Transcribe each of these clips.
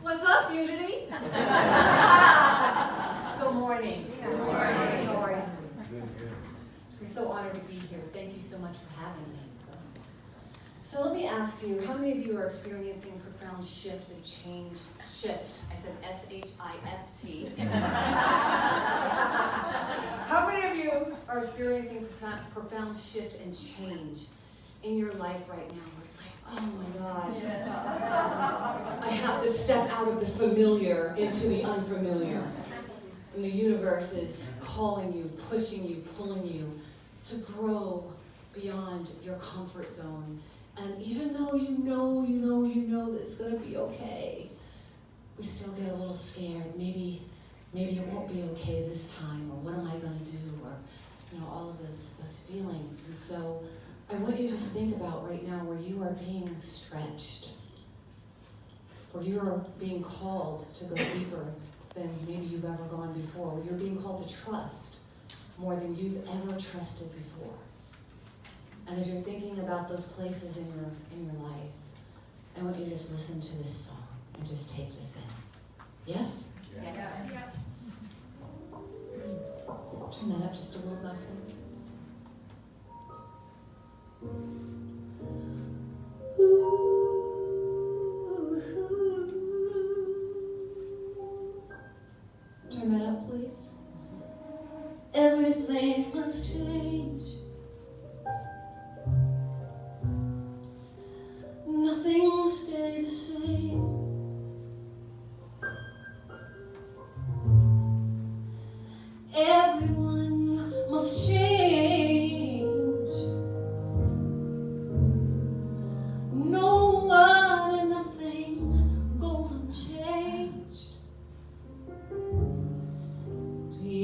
What's up, Unity? Good morning. Good morning. How are you? I'm so honored to be here. Thank you so much for having me. So let me ask you, how many of you are experiencing a profound shift and change? Shift. I said S-H-I-F-T. How many of you are experiencing profound shift and change in your life right now? It's like, oh my God. Yeah. I have to step out of the familiar into the unfamiliar. And the universe is calling you, pushing you, pulling you to grow beyond your comfort zone. And even though you know that it's going to be okay, we still get a little scared. Maybe it won't be okay this time, or what am I going to do, or all of those feelings. And so I want you to just think about right now where you are being stretched, where you are being called to go deeper than maybe you've ever gone before, where you're being called to trust more than you've ever trusted before. And as you're thinking about those places in your life, I want you to just listen to this song and just take this in. Yes? Yes. Yes. Turn that up just a little, my friend. Turn that up, please. Everything must change. Nothing stays the same. Everyone must change. No one and nothing goes unchanged. The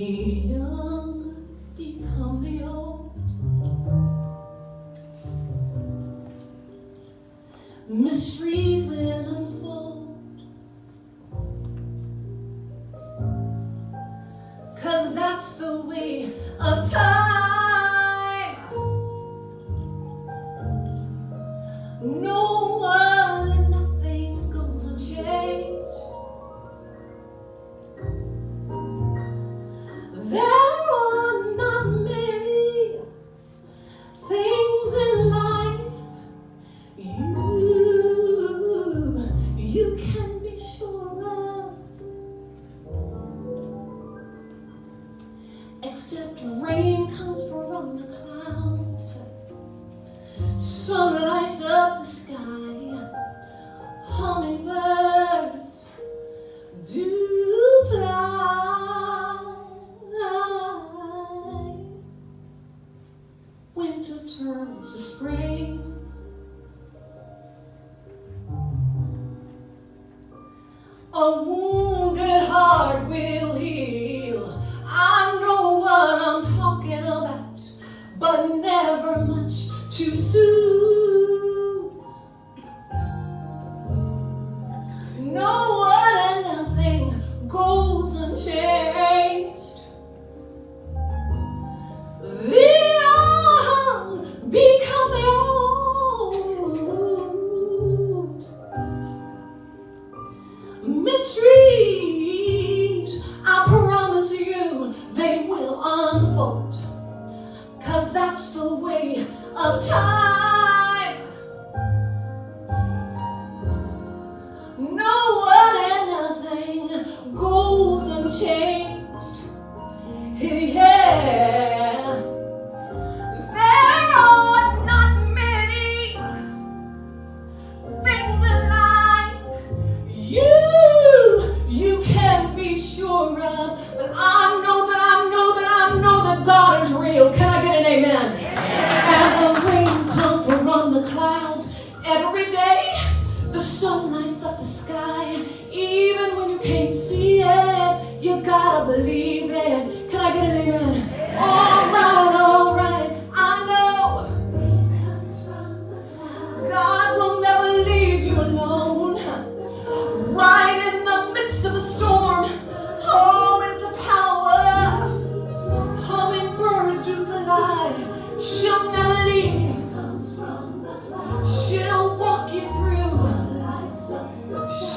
young become the old. Mysteries will unfold, 'cause that's the way of time. No one and nothing goes unchanged. There are not many things in life you can be sure of, except rain comes from the clouds, sun lights up the sky, hummingbirds do fly, winter turns to spring. A wounded heart will heal. I know what I'm talking about, but never much too soon. No one and nothing goes unchanged. The young become the old. Mysteries, I promise you, they will unfold, 'cause that's the way of time. No one and nothing goes unchanged. Yeah. There are not many things in life you can be sure of, but I know that God is real. Can I get an amen? Yeah. And the rain comes from the clouds every day. The sun lights up the sky, even when you can't see it. You gotta believe it. Can I get an amen? Yeah. All right. I know God will never leave you alone. Right in the midst of the storm, oh, is the power. Hummingbirds do fly. She'll never leave you. She'll walk you through.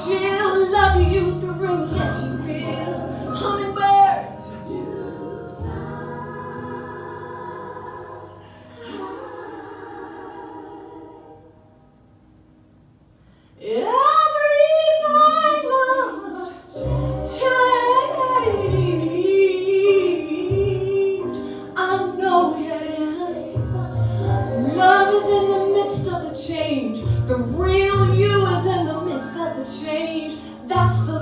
She'll love you. the room, yes you will. Hummingbirds. Everything must change. I know, yeah. Love is in the midst of the change. The real you is in the midst of the change. That's the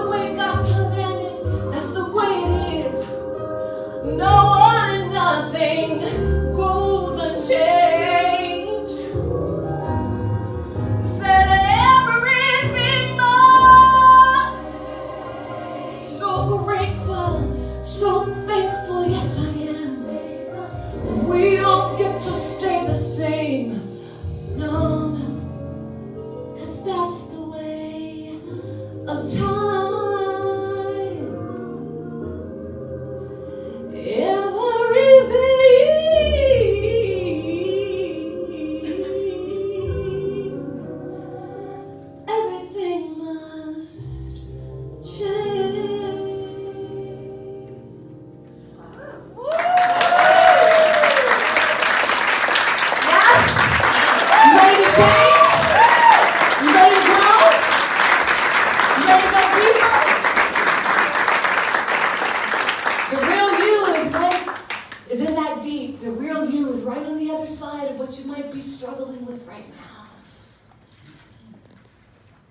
way God planned it. That's the way it is. No one and nothing goes unchanged. Said everything must. So grateful, so thankful, yes I am. We don't get to stay the same. No, 'cause that's the way of time. Everything must change. Yes? You ready to change? You ready to grow? You ready to go deeper? The real you is in that deep. The real you is right on the other side of what you might be struggling with right now.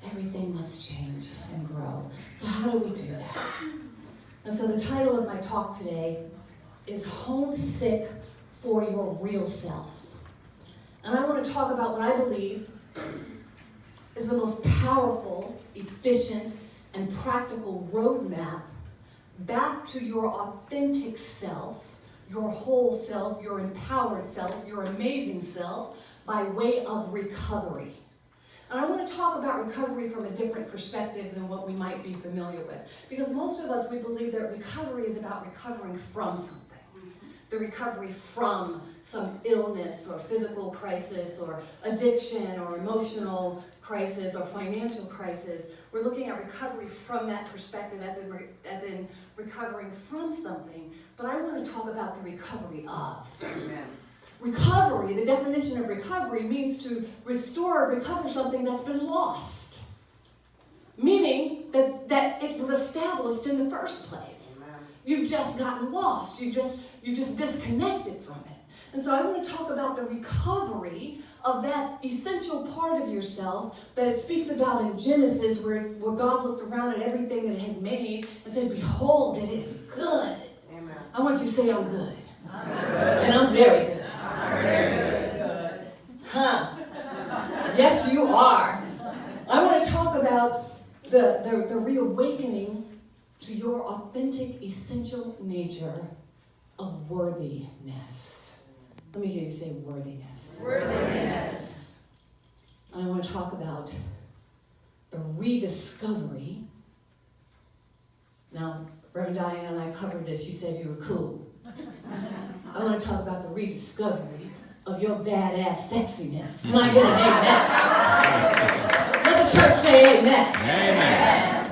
Everything must change and grow. So how do we do that? And so the title of my talk today is Homesick for Your Real Self. And I want to talk about what I believe is the most powerful, efficient, and practical roadmap back to your authentic self, your whole self, your empowered self, your amazing self, by way of recovery. And I want to talk about recovery from a different perspective than what we might be familiar with. Because most of us, we believe that recovery is about recovering from something. The recovery from some illness or physical crisis or addiction or emotional crisis or financial crisis. We're looking at recovery from that perspective as in recovering from something. But I want to talk about the recovery of. Amen. Recovery, the definition of recovery means to restore or recover something that's been lost. Meaning that it was established in the first place. Amen. You've just gotten lost. You just disconnected from it. And so I want to talk about the recovery of that essential part of yourself that it speaks about in Genesis where God looked around at everything that it had made and said, behold, it is good. Amen. I want you to say, I'm good. I'm good. And I'm very good. Very good. Huh. Yes, you are. I want to talk about the reawakening to your authentic, essential nature of worthiness. Let me hear you say worthiness. Worthiness. And I want to talk about the rediscovery. Now, Reverend Diane and I covered this. She said you were cool. I want to talk about the rediscovery of your badass sexiness. Can I get an amen? Let the church say amen. Amen.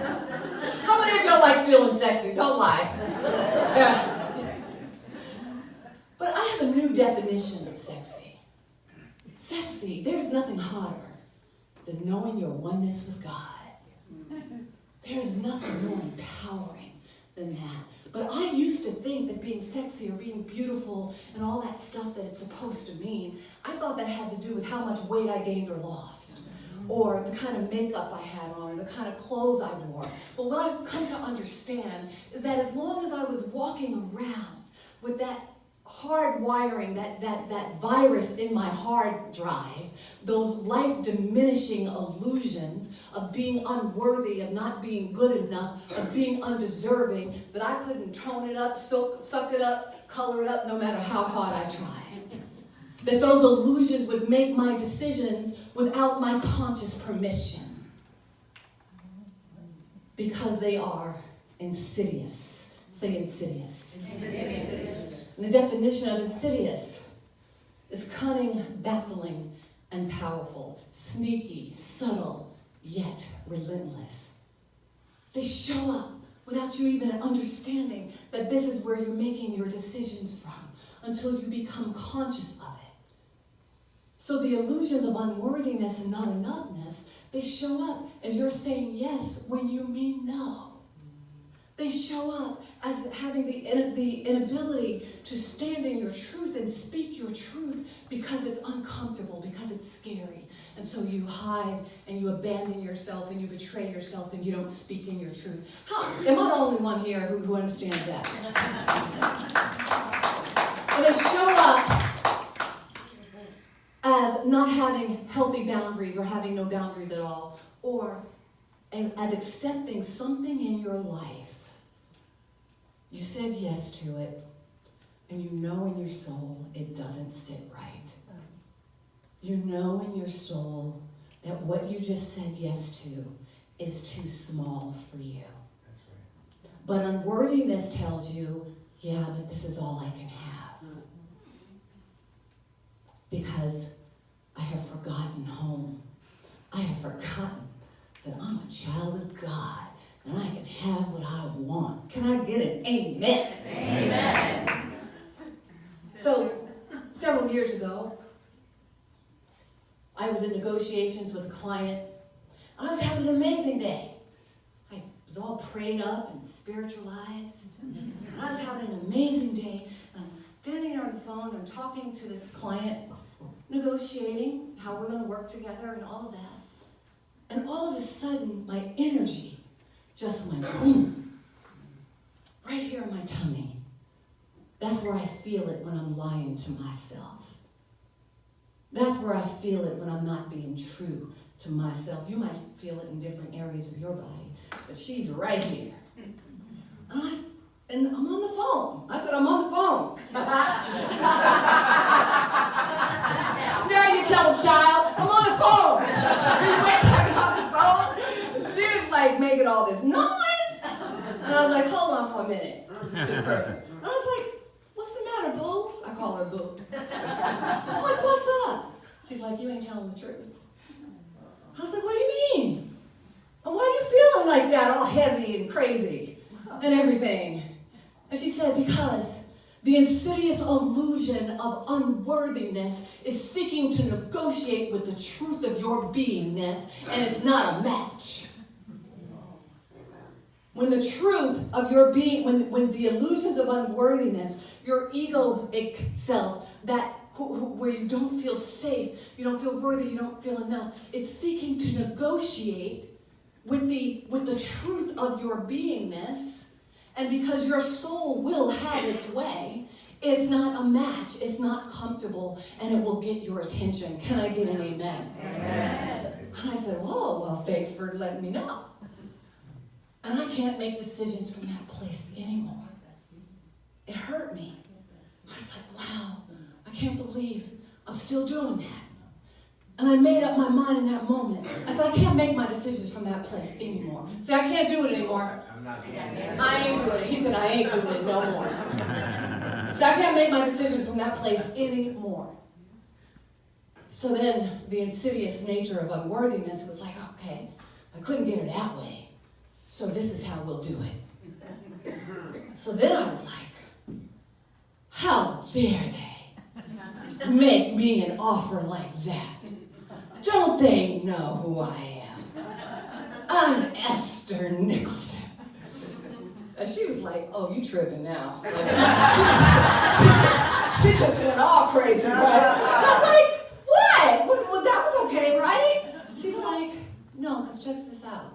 How many of y'all like feeling sexy? Don't lie. Yeah. But I have a new definition of sexy. Sexy, there's nothing hotter than knowing your oneness with God. There's nothing more empowering than that. But I used to think that being sexy or being beautiful and all that stuff that it's supposed to mean, I thought that had to do with how much weight I gained or lost, or the kind of makeup I had on, or the kind of clothes I wore. But what I've come to understand is that as long as I was walking around with that hard wiring, that virus in my hard drive, those life-diminishing illusions of being unworthy, of not being good enough, of being undeserving, that I couldn't tone it up, suck it up, color it up, no matter how hard I tried. That those illusions would make my decisions without my conscious permission. Because they are insidious. Say insidious. Insidious. And the definition of insidious is cunning, baffling, and powerful. Sneaky, subtle, yet relentless. They show up without you even understanding that this is where you're making your decisions from until you become conscious of it. So the illusions of unworthiness and not enoughness, they show up as you're saying yes when you mean no. They show up as having the inability to stand in your truth and speak your truth because it's uncomfortable, because it's scary. And so you hide and you abandon yourself and you betray yourself and you don't speak in your truth. Am I the only one here who understands that? And they show up as not having healthy boundaries or having no boundaries at all, or as accepting something in your life. You said yes to it, and you know in your soul it doesn't sit right. You know in your soul that what you just said yes to is too small for you. That's right. But unworthiness tells you, yeah, but this is all I can have. Because I have forgotten home. I have forgotten that I'm a child of God. And I can have what I want. Can I get an amen? Amen. So, several years ago, I was in negotiations with a client. I was having an amazing day. I was all prayed up and spiritualized. And I was having an amazing day. And I'm standing there on the phone. I'm talking to this client, negotiating how we're going to work together and all of that. And all of a sudden, my energy just went boom, right here in my tummy. That's where I feel it when I'm lying to myself. That's where I feel it when I'm not being true to myself. You might feel it in different areas of your body, but she's right here. And I'm on the phone. I said, I'm on the phone. Now you tell a child, I'm on the phone. You went on the phone. She was like making all this noise. And I was like, hold on for a minute. To the person. And I was like, what's the matter, boo? I call her boo. I'm like, what's up? She's like, you ain't telling the truth. I was like, what do you mean? And why are you feeling like that, all heavy and crazy and everything? And she said, because the insidious illusion of unworthiness is seeking to negotiate with the truth of your beingness, and it's not a match. When the truth of your being, when the illusions of unworthiness, your egoic self, that where you don't feel safe, you don't feel worthy, you don't feel enough, it's seeking to negotiate with the truth of your beingness, and because your soul will have its way, it's not a match, it's not comfortable, and it will get your attention. Can I get an amen? Amen. And I said, whoa, well, thanks for letting me know. And I can't make decisions from that place anymore. It hurt me. I was like, wow, I can't believe I'm still doing that. And I made up my mind in that moment. I said, I can't make my decisions from that place anymore. See, I can't do it anymore. I'm not doing that. I ain't doing it. He said, I ain't doing it no more. So I can't make my decisions from that place anymore. So then the insidious nature of unworthiness was like, okay, I couldn't get her that way. So this is how we'll do it. So then I was like, how dare they make me an offer like that? Don't they know who I am? I'm Ester Nicholson. And she was like, oh, you tripping now. Like, she just went all crazy, right? I'm like, what? Well, that was okay, right? She's like, no, because check this out.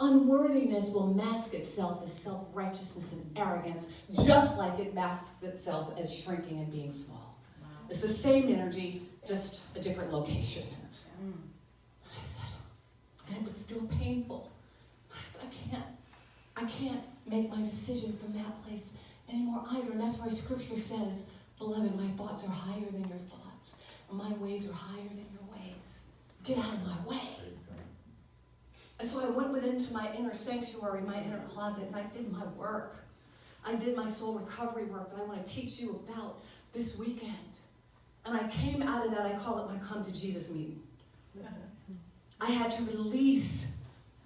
Unworthiness will mask itself as self-righteousness and arrogance, just like it masks itself as shrinking and being small. It's the same energy, just a different location. And I said, and it was still painful. I said, I can't make my decision from that place anymore either. And that's why Scripture says, beloved, my thoughts are higher than your thoughts, and my ways are higher than your ways. Get out of my way. And so I went into my inner sanctuary, my inner closet, and I did my work. I did my soul recovery work that I want to teach you about this weekend. And I came out of that, I call it my come to Jesus meeting. I had to release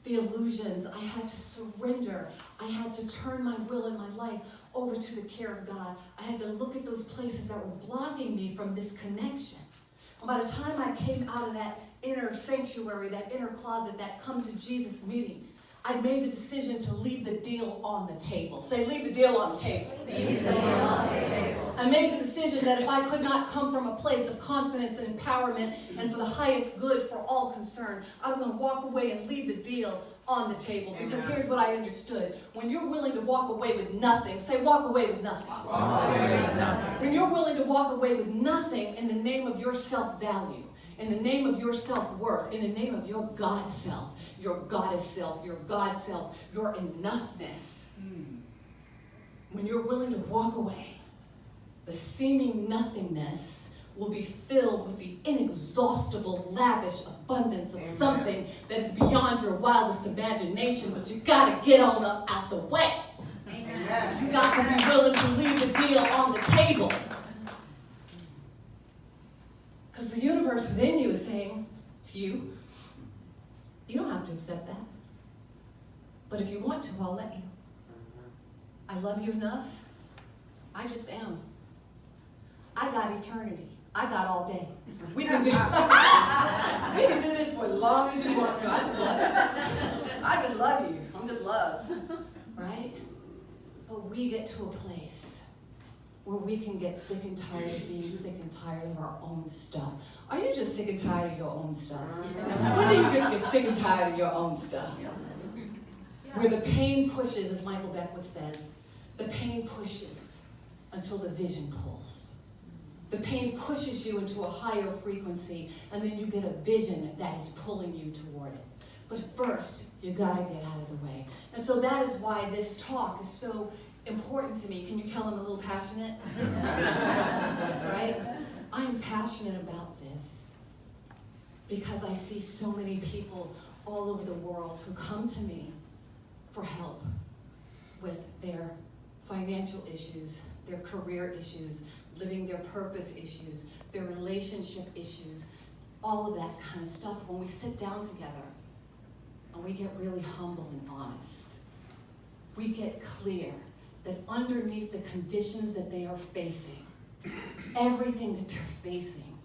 the illusions. I had to surrender. I had to turn my will and my life over to the care of God. I had to look at those places that were blocking me from this connection. And by the time I came out of that inner sanctuary, that inner closet, that come to Jesus meeting, I made the decision to leave the deal on the table. Say, leave the deal on the table. Leave the deal on the table. I made the decision that if I could not come from a place of confidence and empowerment and for the highest good for all concerned, I was going to walk away and leave the deal on the table. Because here's what I understood. When you're willing to walk away with nothing, say, walk away with nothing. Walk away with nothing. When you're willing to walk away with nothing in the name of your self-value, in the name of your self-worth, in the name of your God self, your goddess self, your God self, your enoughness. When you're willing to walk away, the seeming nothingness will be filled with the inexhaustible, lavish abundance of something that is beyond your wildest imagination, but you gotta get on up out the way. Amen. You got to be willing to leave the deal on the table. Because the universe within you is saying to you, you don't have to accept that. But if you want to, I'll let you. I love you enough. I just am. I got eternity. I got all day. We can do this for as long as you want to. I just love you. I just love you. I'm just love. Right? But we get to a place where we can get sick and tired of being sick and tired of our own stuff. Are you just sick and tired of your own stuff? When do you just get sick and tired of your own stuff? Where the pain pushes, as Michael Beckwith says, the pain pushes until the vision pulls. The pain pushes you into a higher frequency, and then you get a vision that is pulling you toward it. But first, you gotta get out of the way. And so that is why this talk is so important to me. Can you tell I'm a little passionate? Right? I'm passionate about this because I see so many people all over the world who come to me for help with their financial issues, their career issues, living their purpose issues, their relationship issues, all of that kind of stuff. When we sit down together and we get really humble and honest, we get clear that underneath the conditions that they are facing, everything that they're facing,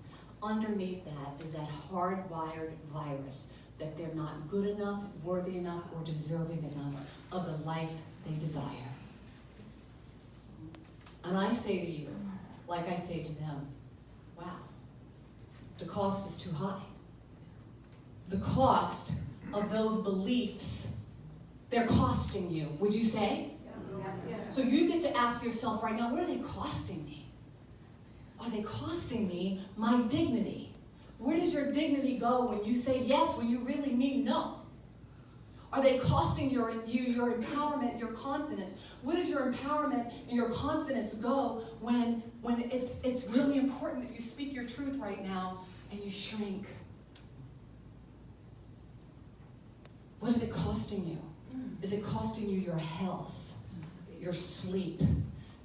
underneath that is that hardwired virus that they're not good enough, worthy enough, or deserving enough of the life they desire. And I say to you, like I say to them, wow, the cost is too high. The cost of those beliefs, they're costing you, would you say? So you get to ask yourself right now, what are they costing me? Are they costing me my dignity? Where does your dignity go when you say yes, when you really mean no? Are they costing your empowerment, your confidence? Where does your empowerment and your confidence go when it's really important that you speak your truth right now and you shrink? What is it costing you? Is it costing you your health, your sleep,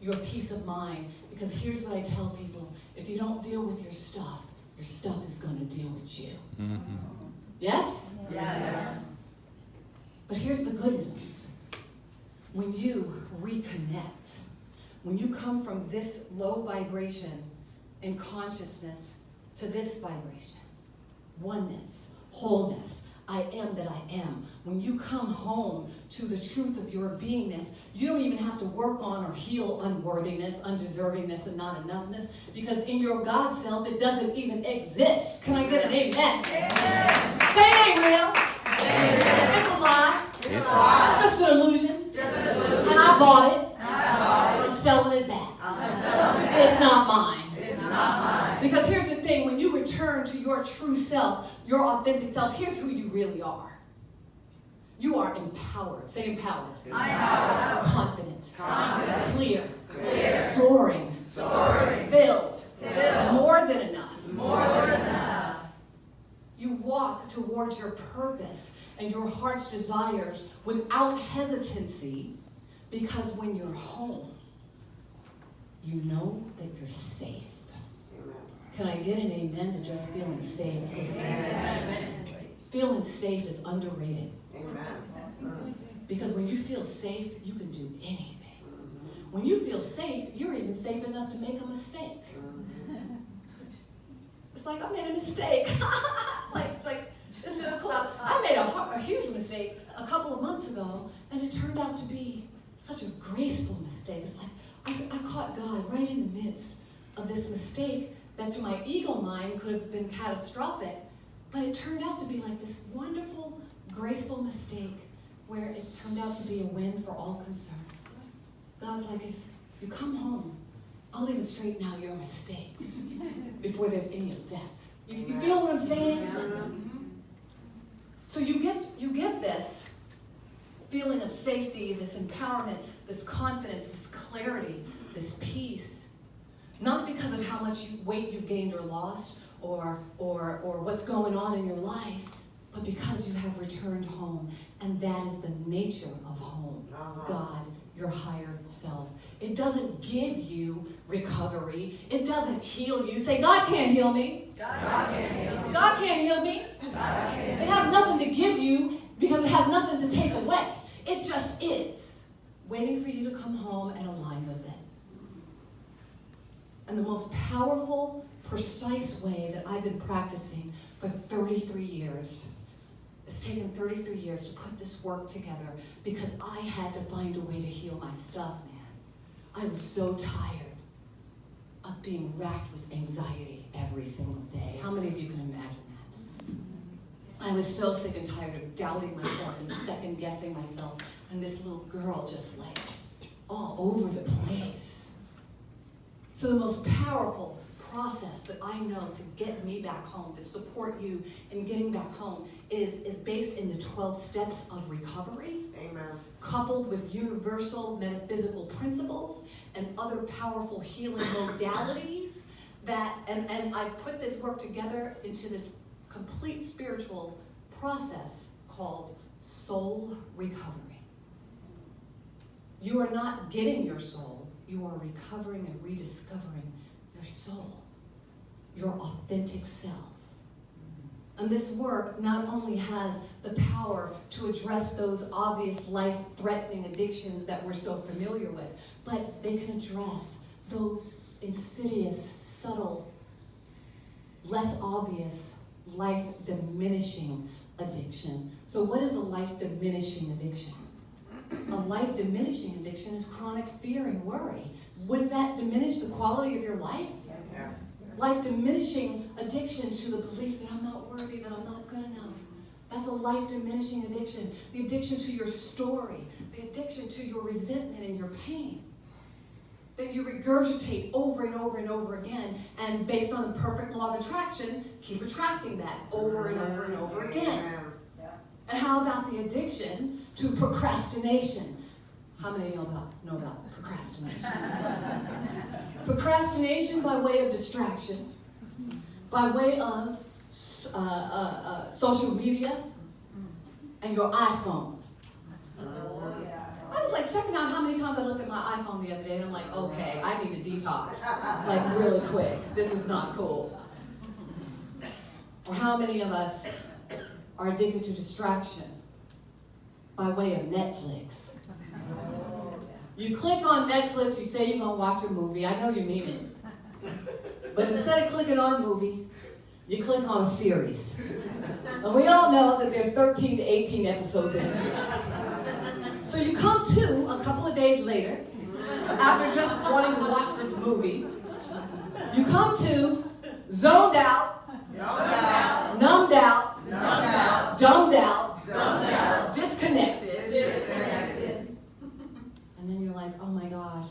your peace of mind? Because here's what I tell people. If you don't deal with your stuff is going to deal with you. Mm-hmm. Yes? Yes. But here's the good news. When you reconnect, when you come from this low vibration in consciousness to this vibration, oneness, wholeness, I am that I am. When you come home to the truth of your beingness, you don't even have to work on or heal unworthiness, undeservingness, and not enoughness, because in your God self, it doesn't even exist. Can I get an amen? Amen. Say it ain't real. Amen. It's a lie. It's a lie. It's just an illusion. Just an illusion. And I bought it. I bought it. I'm selling it back. I'm selling it back. It's not mine. It's not mine. Because here's the thing, when you return to your true self, your authentic self, here's who you really are. You are empowered. Say empowered. I am Confident. confident, Clear. clear, Soaring. soaring, Filled. filled, More than enough. more than enough. You walk towards your purpose and your heart's desires without hesitancy, because when you're home, you know that you're safe. Can I get an amen to just feeling safe? Amen. feeling safe is underrated. Amen. Because when you feel safe, you can do anything. When you feel safe, you're even safe enough to make a mistake. It's like, I made a mistake. like, it's just cool. I made a huge mistake a couple of months ago, and it turned out to be such a graceful mistake. It's like, I caught God right in the midst of this mistake that to my ego mind could have been catastrophic, but it turned out to be like this wonderful, graceful mistake where it turned out to be a win for all concerned. God's like, if you come home, I'll even straighten out your mistakes before there's any effect. You feel what I'm saying? So you get this feeling of safety, this empowerment, this confidence, this clarity, this peace, not because of how much weight you've gained or lost or what's going on in your life, but because you have returned home. And that is the nature of home. God, your higher self. It doesn't give you recovery. It doesn't heal you. Say, God can't heal me. God can't heal me. God can't heal me. God can't. It has nothing to give you because it has nothing to take away. It just is, waiting for you to come home and align with it. And the most powerful, precise way that I've been practicing for 33 years, it's taken 33 years to put this work together because I had to find a way to heal my stuff, man. I was so tired of being racked with anxiety every single day. How many of you can imagine that? I was so sick and tired of doubting myself and second-guessing myself, and this little girl just like all over the place. So the most powerful process that I know to get me back home, to support you in getting back home, is based in the 12 steps of recovery. Amen. Coupled with universal metaphysical principles and other powerful healing modalities that, and I've put this work together into this complete spiritual process called soul recovery. You are not getting your soul, you are recovering and rediscovering your soul, your authentic self. And this work not only has the power to address those obvious life-threatening addictions that we're so familiar with, but they can address those insidious, subtle, less obvious, life-diminishing addiction. So what is a life-diminishing addiction? A life-diminishing addiction is chronic fear and worry. Wouldn't that diminish the quality of your life? Yeah. Life-diminishing addiction to the belief that I'm not worthy, that I'm not good enough. That's a life-diminishing addiction. The addiction to your story, the addiction to your resentment and your pain that you regurgitate over and over and over again, and based on the perfect law of attraction, keep attracting that over and over and over again. And how about the addiction to procrastination? How many know about procrastination? Procrastination by way of distraction, by way of social media and your iPhone. I was like checking out how many times I looked at my iPhone the other day, and I'm like, okay, I need to detox, like really quick. This is not cool. Or how many of us are addicted to distraction by way of Netflix? You click on Netflix, you say you're going to watch a movie. I know you mean it. But instead of clicking on a movie, you click on a series. And we all know that there's 13 to 18 episodes in a series. So you come to, a couple of days later, after just wanting to watch this movie, you come to zoned out, numbed out, dumbed out, disconnected. And then you're like, oh my God,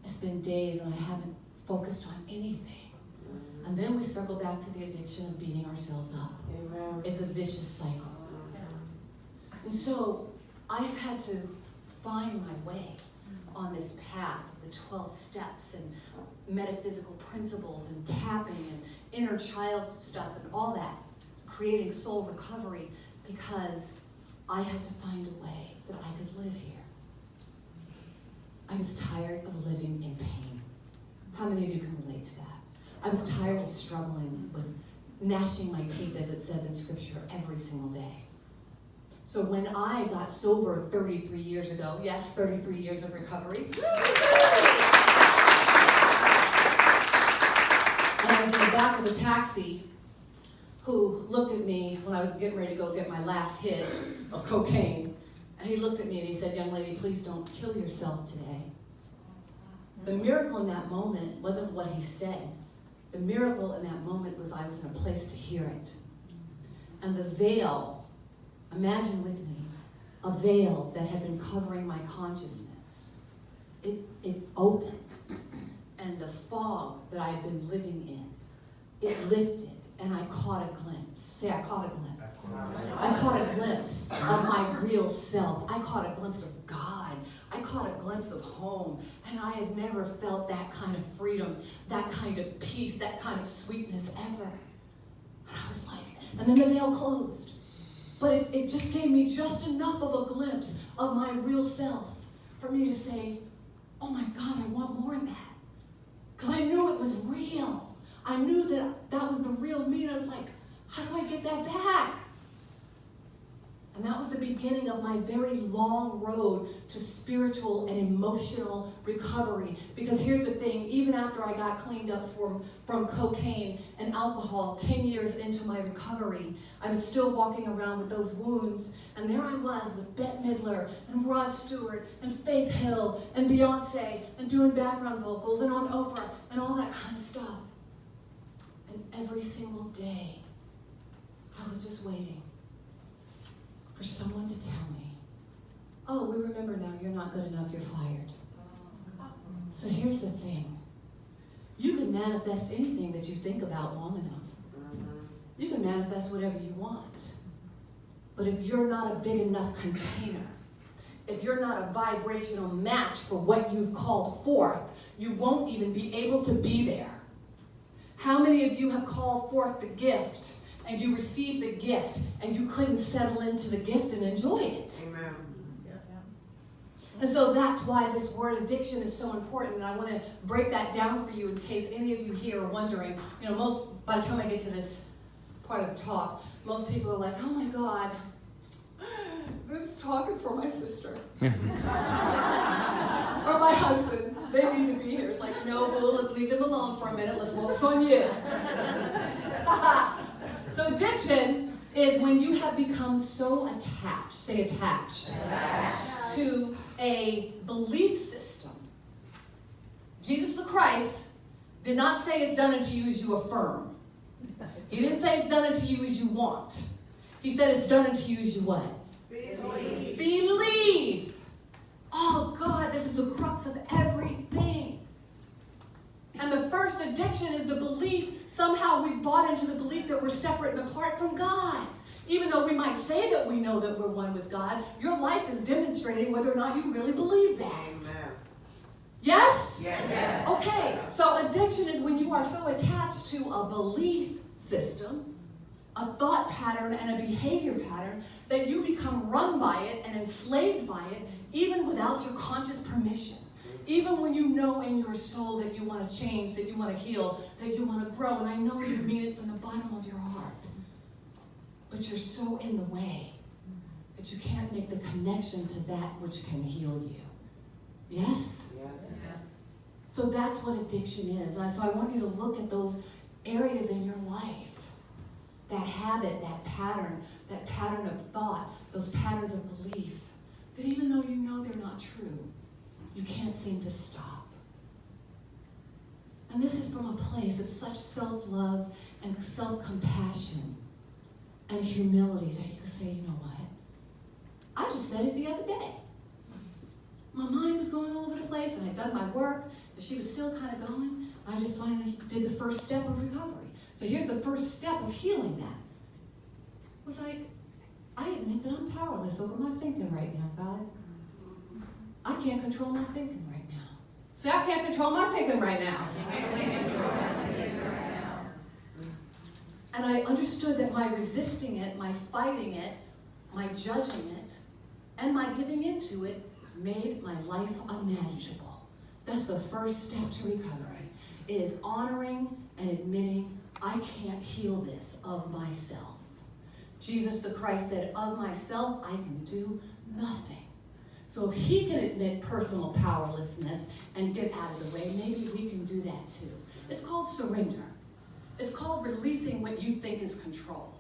it's been days and I haven't focused on anything. And then we circle back to the addiction of beating ourselves up. Amen. It's a vicious cycle. And so I've had to find my way on this path, the 12 steps and metaphysical principles and tapping and inner child stuff and all that, creating soul recovery, because I had to find a way that I could live here. I was tired of living in pain. How many of you can relate to that? I was tired of struggling with gnashing my teeth, as it says in Scripture, every single day. So when I got sober 33 years ago, yes, 33 years of recovery, and I was in the back of a taxi who looked at me when I was getting ready to go get my last hit of cocaine, and he looked at me and he said, "Young lady, please don't kill yourself today." The miracle in that moment wasn't what he said. The miracle in that moment was I was in a place to hear it. And the veil, imagine with me, a veil that had been covering my consciousness, it opened. And the fog that I had been living in, it lifted, and I caught a glimpse. Say, I caught a glimpse. I caught a glimpse of my real self. I caught a glimpse of God. I caught a glimpse of home. And I had never felt that kind of freedom, that kind of peace, that kind of sweetness ever. And I was like, and then the veil closed. But it just gave me just enough of a glimpse of my real self for me to say, oh my God, I want more of that. Because I knew it was real. I knew that was the real me. And I was like, how do I get that back? And that was the beginning of my very long road to spiritual and emotional recovery. Because here's the thing, even after I got cleaned up from cocaine and alcohol 10 years into my recovery, I was still walking around with those wounds. And there I was with Bette Midler and Rod Stewart and Faith Hill and Beyonce and doing background vocals and on Oprah and all that kind of stuff. And every single day, I was just waiting for someone to tell me, oh, we remember now, you're not good enough, you're fired. So here's the thing. You can manifest anything that you think about long enough. You can manifest whatever you want. But if you're not a big enough container, if you're not a vibrational match for what you've called forth, you won't even be able to be there. How many of you have called forth the gift and you received the gift and you couldn't settle into the gift and enjoy it? Amen. And so that's why this word addiction is so important. And I want to break that down for you in case any of you here are wondering. You know, by the time I get to this part of the talk, most people are like, oh my God, this talk is for my sister. Or my husband. They need to be here. It's like, no, boo, let's leave them alone for a minute. Let's focus on you. So addiction is when you have become so attached, say attached, to a belief system. Jesus the Christ did not say it's done unto you as you affirm. He didn't say it's done unto you as you want. He said it's done unto you as you what? Believe. Believe. Oh God, this is the crux of everything. And the first addiction is the belief. Somehow we've bought into the belief that we're separate and apart from God. Even though we might say that we know that we're one with God, your life is demonstrating whether or not you really believe that. Amen. Yes? Yes. Okay, so addiction is when you are so attached to a belief system, a thought pattern, and a behavior pattern that you become run by it and enslaved by it, even without your conscious permission. Even when you know in your soul that you want to change, that you want to heal, that you want to grow, and I know you mean it from the bottom of your heart. But you're so in the way that you can't make the connection to that which can heal you. Yes? Yes. So that's what addiction is. And so I want you to look at those areas in your life. That habit, that pattern of thought, those patterns of belief, that even though you know they're not true, you can't seem to stop. And this is from a place of such self-love and self-compassion and humility that you can say, you know what? I just said it the other day. My mind was going all over the place, and I'd done my work, and she was still kind of going. I just finally did the first step of recovery. So here's the first step of healing that. It was like, I admit that I'm powerless over my thinking right now, God. I can't control my thinking right now. See, I can't control my thinking right now. And I understood that my resisting it, my fighting it, my judging it, and my giving into it made my life unmanageable. That's the first step to recovery, is honoring and admitting I can't heal this of myself. Jesus the Christ said, of myself, I can do nothing. So if he can admit personal powerlessness and get out of the way, maybe we can do that too. It's called surrender. It's called releasing what you think is control.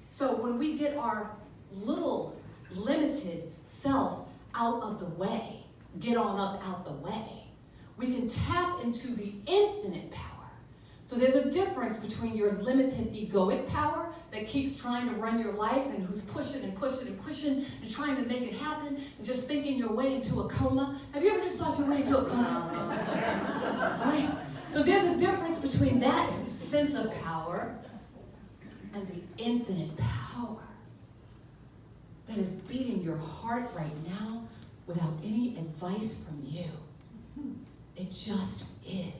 So when we get our little limited self out of the way, get on up out the way, we can tap into the infinite power. So there's a difference between your limited egoic power that keeps trying to run your life and who's pushing and pushing and pushing and trying to make it happen and just thinking your way into a coma. Have you ever just thought your way into a coma? Right? So there's a difference between that sense of power and the infinite power that is beating your heart right now without any advice from you. It just is.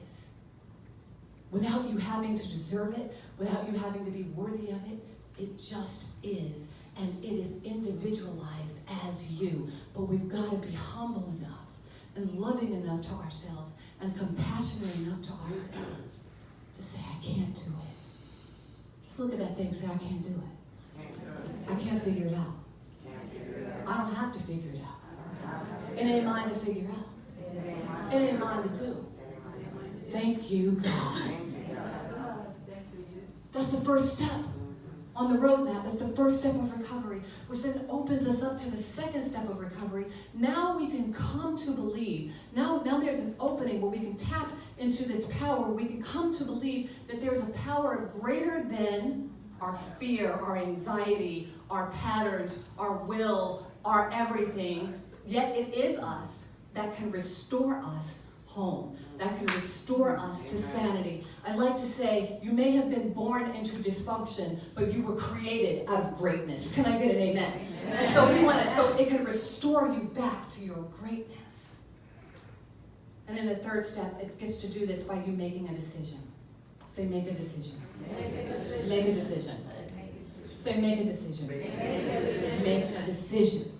Without you having to deserve it, without you having to be worthy of it, it just is. And it is individualized as you. But we've got to be humble enough and loving enough to ourselves and compassionate enough to ourselves to say, I can't do it. Just look at that thing and say, I can't do it. I can't figure it out. I don't have to figure it out. It ain't mine to figure out. It ain't mine to do. Thank you, God. That's the first step on the roadmap. That's the first step of recovery, which then opens us up to the second step of recovery. Now we can come to believe. Now there's an opening where we can tap into this power. We can come to believe that there's a power greater than our fear, our anxiety, our patterns, our will, our everything. Yet it is us that can restore us home, that can restore us to sanity. I like to say, you may have been born into dysfunction, but you were created out of greatness. Can I get an amen? And so so it can restore you back to your greatness. And in the third step, it gets to do this by you making a decision. Say, make a decision. Make a decision. Say, make a decision. Make a decision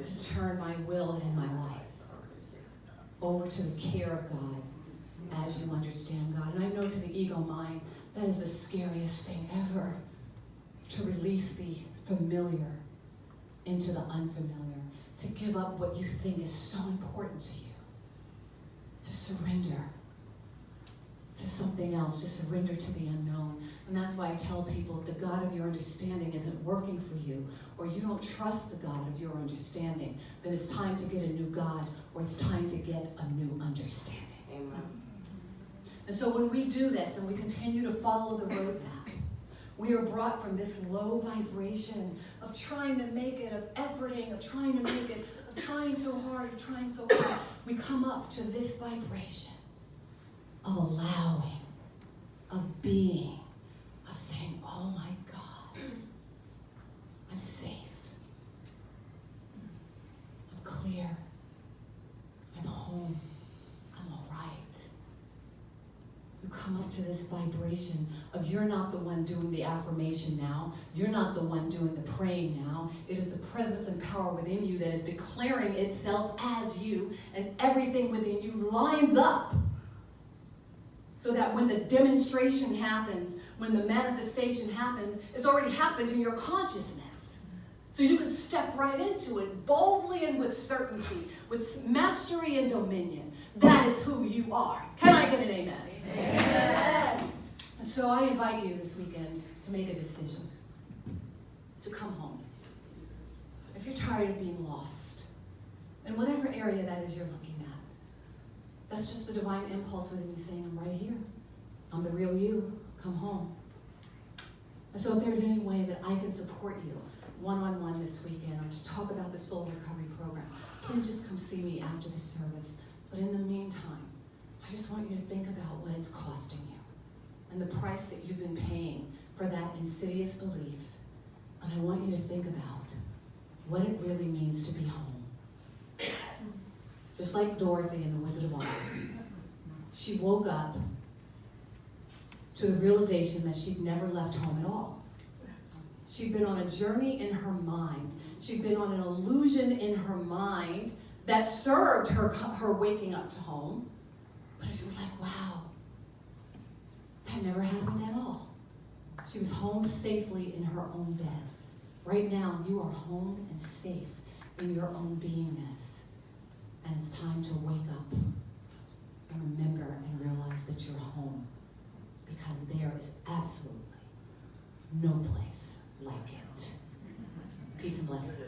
to turn my will and my life over to the care of God as you understand God. And I know to the ego mind, that is the scariest thing ever, to release the familiar into the unfamiliar, to give up what you think is so important to you, to surrender to something else, to surrender to the unknown. And that's why I tell people, if the God of your understanding isn't working for you, or you don't trust the God of your understanding, then it's time to get a new God, or it's time to get a new understanding. Amen. And so when we do this and we continue to follow the roadmap, we are brought from this low vibration of trying to make it, of efforting, of trying to make it, of trying so hard, of trying so hard. We come up to this vibration of allowing, of being, of saying, oh my God, I'm safe, I'm clear, I'm home, I'm all right. You come up to this vibration of you're not the one doing the affirmation now, you're not the one doing the praying now. It is the presence and power within you that is declaring itself as you, and everything within you lines up so that when the demonstration happens, when the manifestation happens, it's already happened in your consciousness. So you can step right into it boldly and with certainty, with mastery and dominion. That is who you are. Can I get an amen? Amen. And so I invite you this weekend to make a decision, to come home. If you're tired of being lost, in whatever area that is you're looking at, that's just the divine impulse within you saying, I'm right here. I'm the real you. Come home. And so if there's any way that I can support you one-on-one this weekend, or to talk about the Soul Recovery Program, please just come see me after the service. But in the meantime, I just want you to think about what it's costing you and the price that you've been paying for that insidious belief. And I want you to think about what it really means to be home. Just like Dorothy in The Wizard of Oz. She woke up to the realization that she'd never left home at all. She'd been on a journey in her mind. She'd been on an illusion in her mind that served her waking up to home. But she was like, wow, That never happened at all. She was home safely in her own bed. Right now, you are home and safe in your own beingness. And it's time to wake up and remember and realize that you're home. Because there is absolutely no place like it. Peace and blessings.